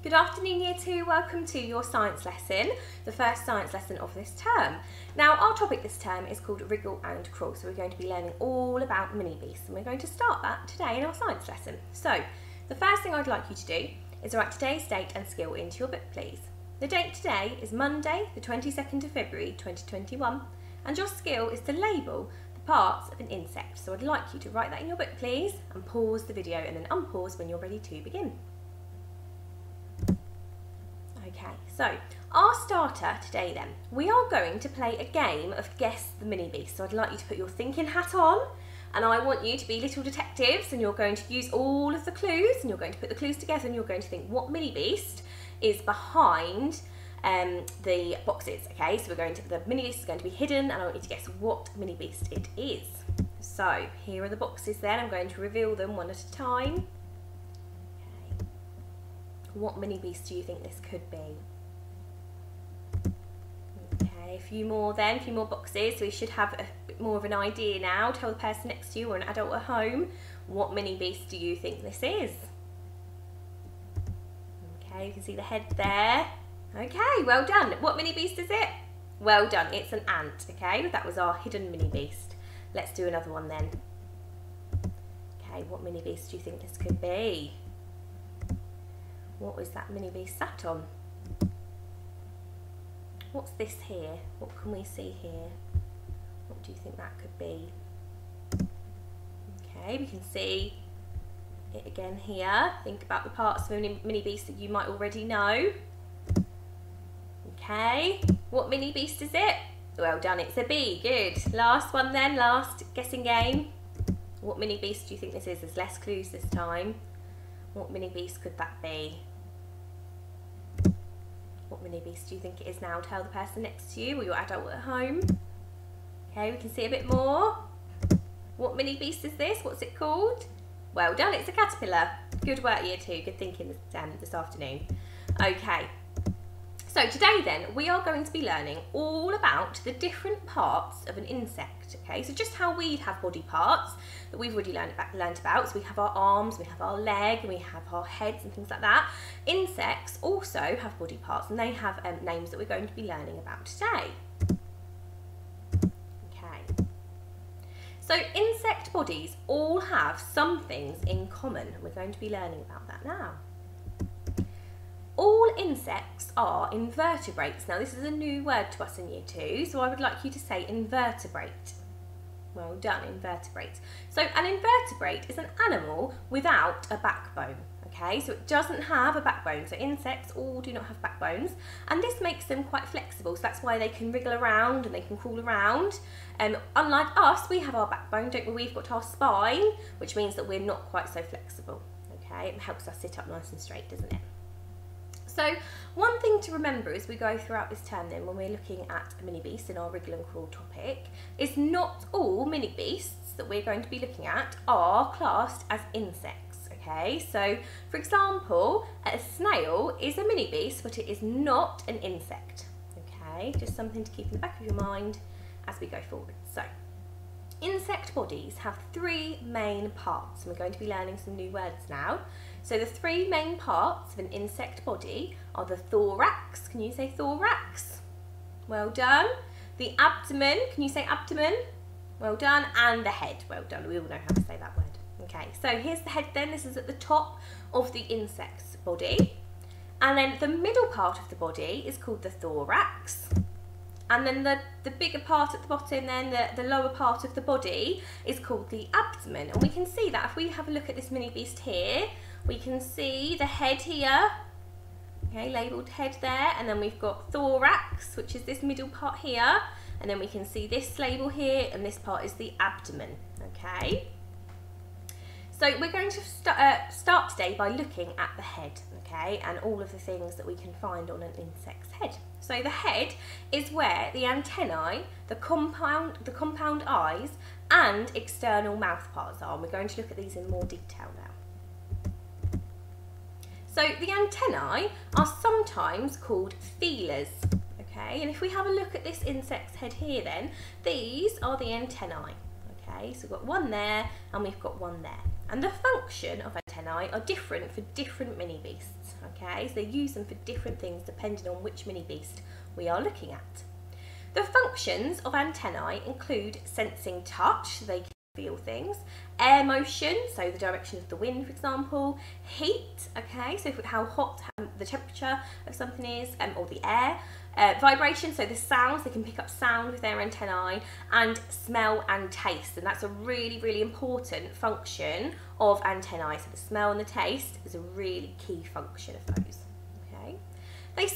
Good afternoon, Year 2. Welcome to your science lesson, the first science lesson of this term. Now, our topic this term is called wriggle and crawl, so we're going to be learning all about mini beasts, and we're going to start that today in our science lesson. So, the first thing I'd like you to do is write today's date and skill into your book, please. The date today is Monday, the 22nd of February 2021, and your skill is to label the parts of an insect. So I'd like you to write that in your book, please, and pause the video and then unpause when you're ready to begin. Okay, so our starter today then, we are going to play a game of Guess the Mini Beast. So I'd like you to put your thinking hat on, and I want you to be little detectives, and you're going to use all of the clues, and you're going to put the clues together, and you're going to think what mini beast is behind the boxes. Okay, so the mini beast is going to be hidden, and I want you to guess what mini beast it is. So here are the boxes then, I'm going to reveal them one at a time. What mini beast do you think this could be? Okay, a few more boxes, so we should have a bit more of an idea now. Tell the person next to you or an adult at home, what mini beast do you think this is? Okay, you can see the head there. Okay, well done. What mini beast is it? Well done, it's an ant, okay? That was our hidden mini beast. Let's do another one then. Okay, what mini beast do you think this could be? What was that mini beast sat on? What's this here? What can we see here? What do you think that could be? Okay, we can see it again here. Think about the parts of a mini beast that you might already know. Okay, what mini beast is it? Well done, it's a bee. Good. Last one then, last guessing game. What mini beast do you think this is? There's less clues this time. What mini beast could that be? What mini beast do you think it is now? Tell the person next to you or your adult at home. Okay, we can see a bit more. What mini beast is this? What's it called? Well done, it's a caterpillar. Good work, Year 2. Good thinking this afternoon. Okay, so today then we are going to be learning all about the different parts of an insect. Okay, so just how we'd have body parts that we've already learned about. So we have our arms, we have our leg, and we have our heads and things like that. Insects also have body parts, and they have names that we're going to be learning about today. Okay. So insect bodies all have some things in common. We're going to be learning about that now. All insects are invertebrates. Now this is a new word to us in Year 2, so I would like you to say invertebrate. Well done, invertebrate. So an invertebrate is an animal without a backbone. Okay, so it doesn't have a backbone. So insects all do not have backbones, and this makes them quite flexible. So that's why they can wriggle around and they can crawl around. Unlike us, we have our backbone, don't we? We've got our spine, which means that we're not quite so flexible. Okay, it helps us sit up nice and straight, doesn't it? So one thing to remember as we go throughout this term then, when we're looking at a mini beast in our wriggle and crawl topic, is not all mini beasts that we're going to be looking at are classed as insects. Okay, so for example, a snail is a mini beast, but it is not an insect. Okay, just something to keep in the back of your mind as we go forward. So insect bodies have three main parts, and we're going to be learning some new words now. So the three main parts of an insect body are the thorax. Can you say thorax? Well done. The abdomen. Can you say abdomen? Well done. And the head. Well done. We all know how to say that word. Okay, so here's the head then. This is at the top of the insect's body. And then the middle part of the body is called the thorax. And then the bigger part at the bottom then, the lower part of the body, is called the abdomen. And we can see that if we have a look at this mini beast here, we can see the head here, okay, labelled head there, and then we've got thorax, which is this middle part here, and then we can see this label here, and this part is the abdomen, okay? So we're going to start today by looking at the head, okay, and all of the things that we can find on an insect's head. So the head is where the antennae, the compound eyes, and external mouth parts are, and we're going to look at these in more detail now. So the antennae are sometimes called feelers, okay, and if we have a look at this insect's head here then, these are the antennae, okay, so we've got one there and we've got one there, And the function of antennae are different for different mini-beasts, okay? So they use them for different things depending on which mini-beast we are looking at. The functions of antennae include sensing touch, so they can feel things, air motion, so the direction of the wind, for example, heat, okay, so how hot the temperature of something is, or the air, vibration, so the sounds, they can pick up sound with their antennae, and smell and taste, and that's a really, really important function of antennae. So the smell and the taste is a really key function of those, okay. They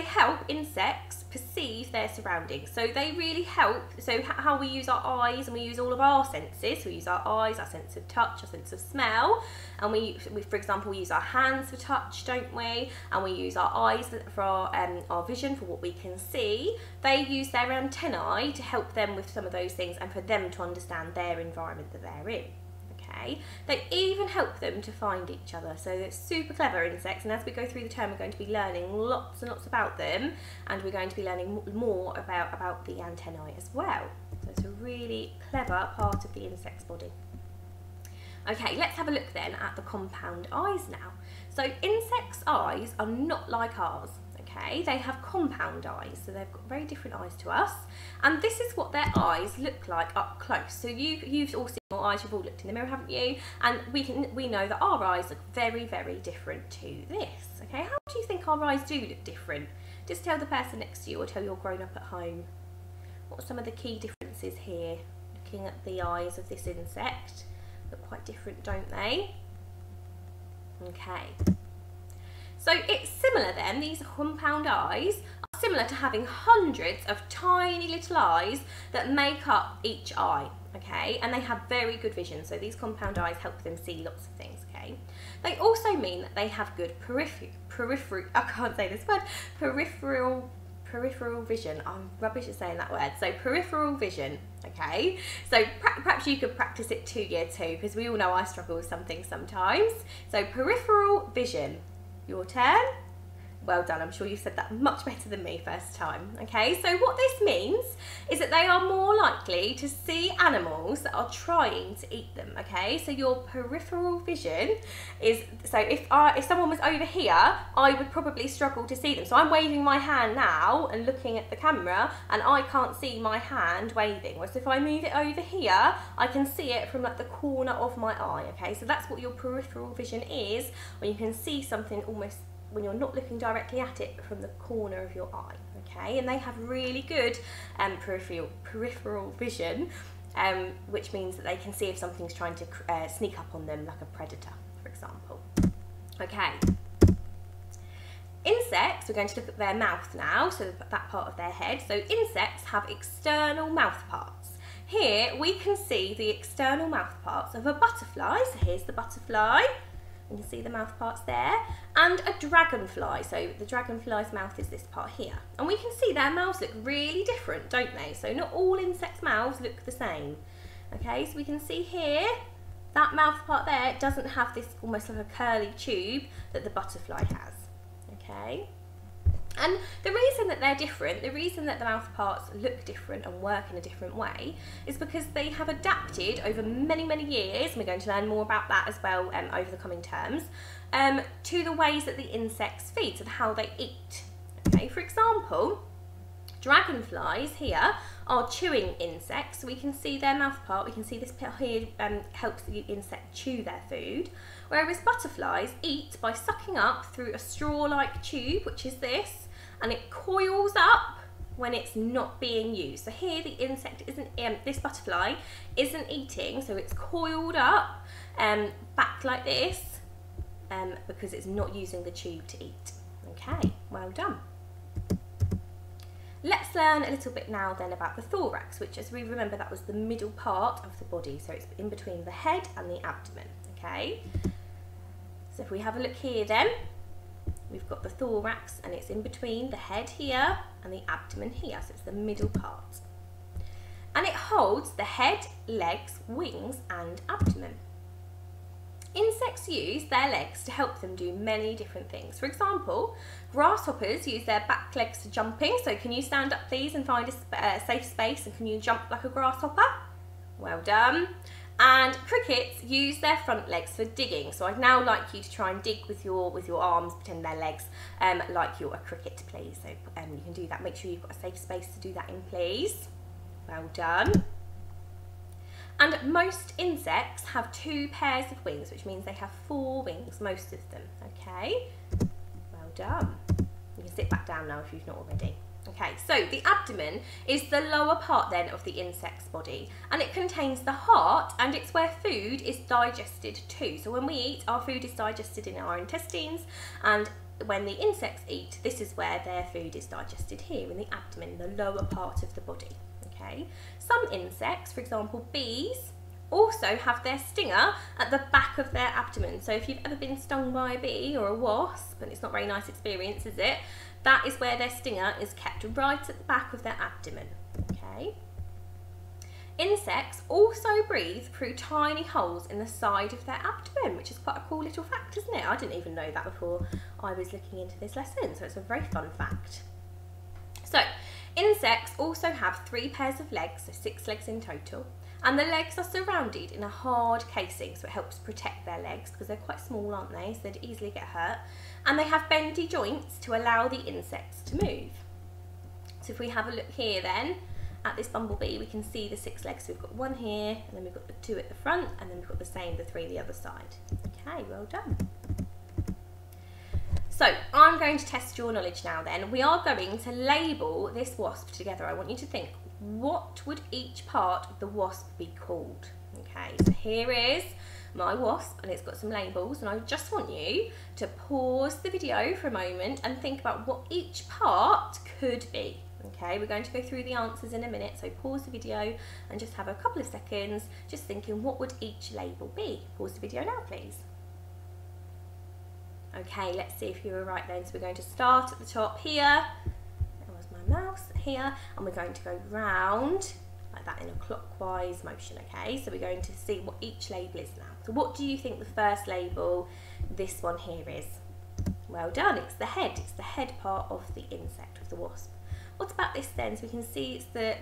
help insects perceive their surroundings, so they really help. So how we use our eyes, and we use all of our senses. So we use our eyes, our sense of touch, our sense of smell, and we for example, we use our hands for touch, don't we? And we use our eyes for our vision, for what we can see. They use their antennae to help them with some of those things, and for them to understand their environment that they're in. Okay. They even help them to find each other, so they're super clever insects, and as we go through the term we're going to be learning lots and lots about them, and we're going to be learning more about the antennae as well. So it's a really clever part of the insect's body. Okay, let's have a look then at the compound eyes now. So insects' eyes are not like ours. Okay, they have compound eyes, so they've got very different eyes to us, and this is what their eyes look like up close. So you've all seen your eyes, you've all looked in the mirror, haven't you? And we know that our eyes look very, very different to this. Okay, how do you think our eyes do look different? Just tell the person next to you, or tell your grown up at home. What are some of the key differences here? Looking at the eyes of this insect, look quite different, don't they? Okay. So it's similar then, these compound eyes are similar to having hundreds of tiny little eyes that make up each eye, okay? And they have very good vision, so these compound eyes help them see lots of things, okay? They also mean that they have good peripheral vision. I'm rubbish at saying that word. So peripheral vision, okay? So perhaps you could practice it to year 2, because we all know I struggle with some things sometimes. So peripheral vision. Your turn. Well done, I'm sure you said that much better than me first time. Okay, so what this means is that they are more likely to see animals that are trying to eat them, okay? So your peripheral vision is, so if someone was over here, I would probably struggle to see them. So I'm waving my hand now and looking at the camera, and I can't see my hand waving. Whereas if I move it over here, I can see it from like the corner of my eye, okay? So that's what your peripheral vision is, when you can see something almost when you're not looking directly at it, from the corner of your eye, okay? And they have really good peripheral vision, which means that they can see if something's trying to sneak up on them, like a predator, for example. Okay. Insects, we're going to look at their mouth now, so that part of their head. So insects have external mouth parts. Here we can see the external mouth parts of a butterfly. So here's the butterfly. You can see the mouth parts there, and a dragonfly. So the dragonfly's mouth is this part here. And we can see their mouths look really different, don't they? So not all insects' mouths look the same. Okay, so we can see here, that mouth part there doesn't have this almost like a curly tube that the butterfly has. Okay. And the reason that they're different, the reason that the mouth parts look different and work in a different way, is because they have adapted over many, many years, and we're going to learn more about that as well over the coming terms, to the ways that the insects feed and how they eat. Okay, for example, dragonflies here are chewing insects. So we can see their mouth part, we can see this part here helps the insect chew their food, whereas butterflies eat by sucking up through a straw-like tube, which is this, and it coils up when it's not being used. So here the insect isn't, this butterfly isn't eating, so it's coiled up back like this because it's not using the tube to eat. Okay, well done. Let's learn a little bit now then about the thorax, which, as we remember, that was the middle part of the body, so it's in between the head and the abdomen. Okay, so if we have a look here then, we've got the thorax, and it's in between the head here and the abdomen here, so it's the middle part. And it holds the head, legs, wings and abdomen. Insects use their legs to help them do many different things. For example, grasshoppers use their back legs for jumping. So can you stand up please and find a safe space, and can you jump like a grasshopper? Well done. And crickets use their front legs for digging. So I'd now like you to try and dig with your arms, pretend they're legs, like you're a cricket, please. So you can do that. Make sure you've got a safe space to do that in, please. Well done. And most insects have 2 pairs of wings, which means they have 4 wings, most of them, okay? Well done. You can sit back down now if you've not already. Okay, so the abdomen is the lower part then of the insect's body, and it contains the heart, and it's where food is digested too. So when we eat, our food is digested in our intestines, and when the insects eat, this is where their food is digested, here in the abdomen, the lower part of the body. Okay, some insects, for example bees, also have their stinger at the back of their abdomen. So if you've ever been stung by a bee or a wasp, and it's not a very nice experience, is it? That is where their stinger is kept, right at the back of their abdomen. Okay. Insects also breathe through tiny holes in the side of their abdomen, which is quite a cool little fact, isn't it? I didn't even know that before I was looking into this lesson, so it's a very fun fact. So, insects also have 3 pairs of legs, so 6 legs in total, and the legs are surrounded in a hard casing, so it helps protect their legs because they're quite small, aren't they, so they'd easily get hurt, and they have bendy joints to allow the insects to move. So if we have a look here then at this bumblebee, we can see the 6 legs. So we've got 1 here, and then we've got the 2 at the front, and then we've got the same, the 3 the other side. Okay, well done. So I'm going to test your knowledge now then. We are going to label this wasp together. I want you to think, what would each part of the wasp be called? Okay, so here is my wasp, and it's got some labels, and I just want you to pause the video for a moment and think about what each part could be. Okay, we're going to go through the answers in a minute, so pause the video and just have a couple of seconds just thinking, what would each label be? Pause the video now, please. Okay, let's see if you were right then. So we're going to start at the top here. There was my mouse here, and we're going to go round like that in a clockwise motion. Okay, so we're going to see what each label is now. So what do you think the first label, this one here, is? Well done, it's the head. It's the head part of the insect, of the wasp. What about this then? So we can see it's the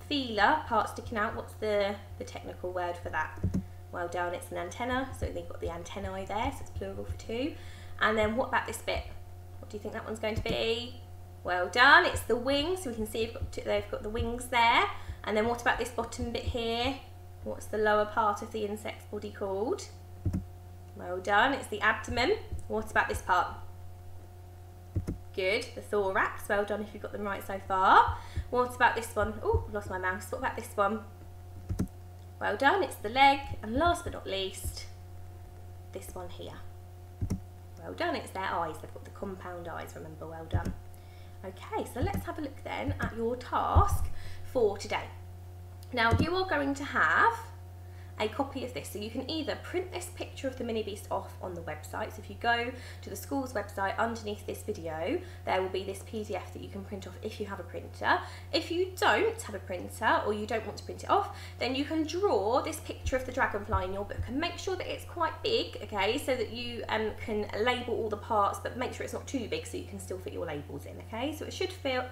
feeler part sticking out. What's the technical word for that? Well done, it's an antenna. So they've got the antennae there, so it's plural for 2. And then what about this bit? What do you think that one's going to be? Well done, it's the wings. So we can see they've got the wings there. And then what about this bottom bit here? What's the lower part of the insect's body called? Well done, it's the abdomen. What about this part? Good, the thorax. Well done if you've got them right so far. What about this one? Oh, lost my mouse. What about this one? Well done, it's the leg. And last but not least, this one here. Well done, it's their eyes. They've got the compound eyes, remember, well done. Okay, so let's have a look then at your task for today. Now, you are going to have a copy of this, so you can either print this picture of the mini beast off on the website. So if you go to the school's website, underneath this video there will be this PDF that you can print off if you have a printer. If you don't have a printer, or you don't want to print it off, then you can draw this picture of the dragonfly in your book, and make sure that it's quite big, okay, so that you can label all the parts, but make sure it's not too big so you can still fit your labels in. Okay, so it should fill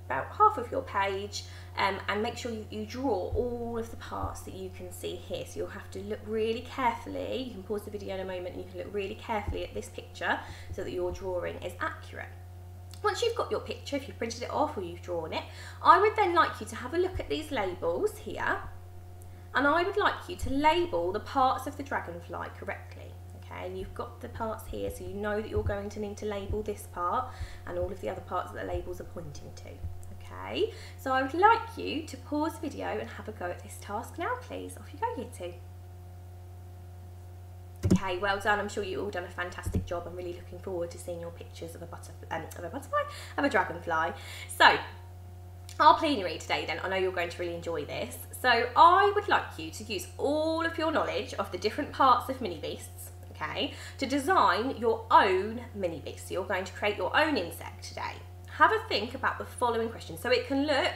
about half of your page, and make sure you draw all of the parts that you can see here. So you'll have to look really carefully. You can pause the video in a moment and you can look really carefully at this picture so that your drawing is accurate. Once you've got your picture, if you've printed it off or you've drawn it, I would then like you to have a look at these labels here, and I would like you to label the parts of the dragonfly correctly. Okay, and you've got the parts here, so you know that you're going to need to label this part and all of the other parts that the labels are pointing to. Okay, so I would like you to pause the video and have a go at this task now, please. Off you go, you two. Okay, well done. I'm sure you've all done a fantastic job. I'm really looking forward to seeing your pictures of a dragonfly. So, our plenary today then, I know you're going to really enjoy this. So I would like you to use all of your knowledge of the different parts of mini beasts, okay, to design your own mini beast. So you're going to create your own insect today. Have a think about the following questions. So it can look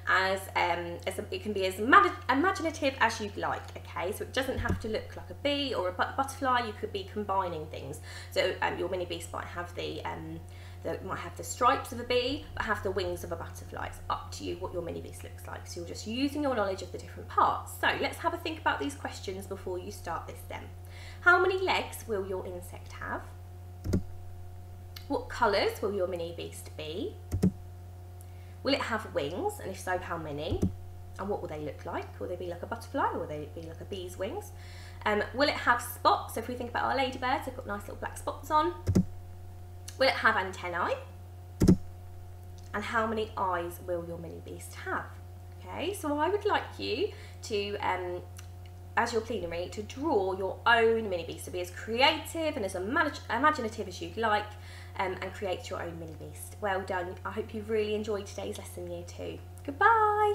it can be as imaginative as you'd like, okay? So it doesn't have to look like a bee or a butterfly. You could be combining things. So your mini beast might have the It might have the stripes of a bee, but have the wings of a butterfly. It's up to you what your mini beast looks like. So you're just using your knowledge of the different parts. So let's have a think about these questions before you start this then. How many legs will your insect have? What colours will your mini beast be? Will it have wings, and if so, how many? And what will they look like? Will they be like a butterfly, or will they be like a bee's wings? Will it have spots? So if we think about our ladybirds, they've got nice little black spots on. Will it have antennae? And how many eyes will your mini beast have? Okay, so I would like you to, as your plenary, to draw your own mini beast, to be as creative and as imaginative as you'd like, and create your own mini beast. Well done. I hope you've really enjoyed today's lesson, Year 2. Goodbye.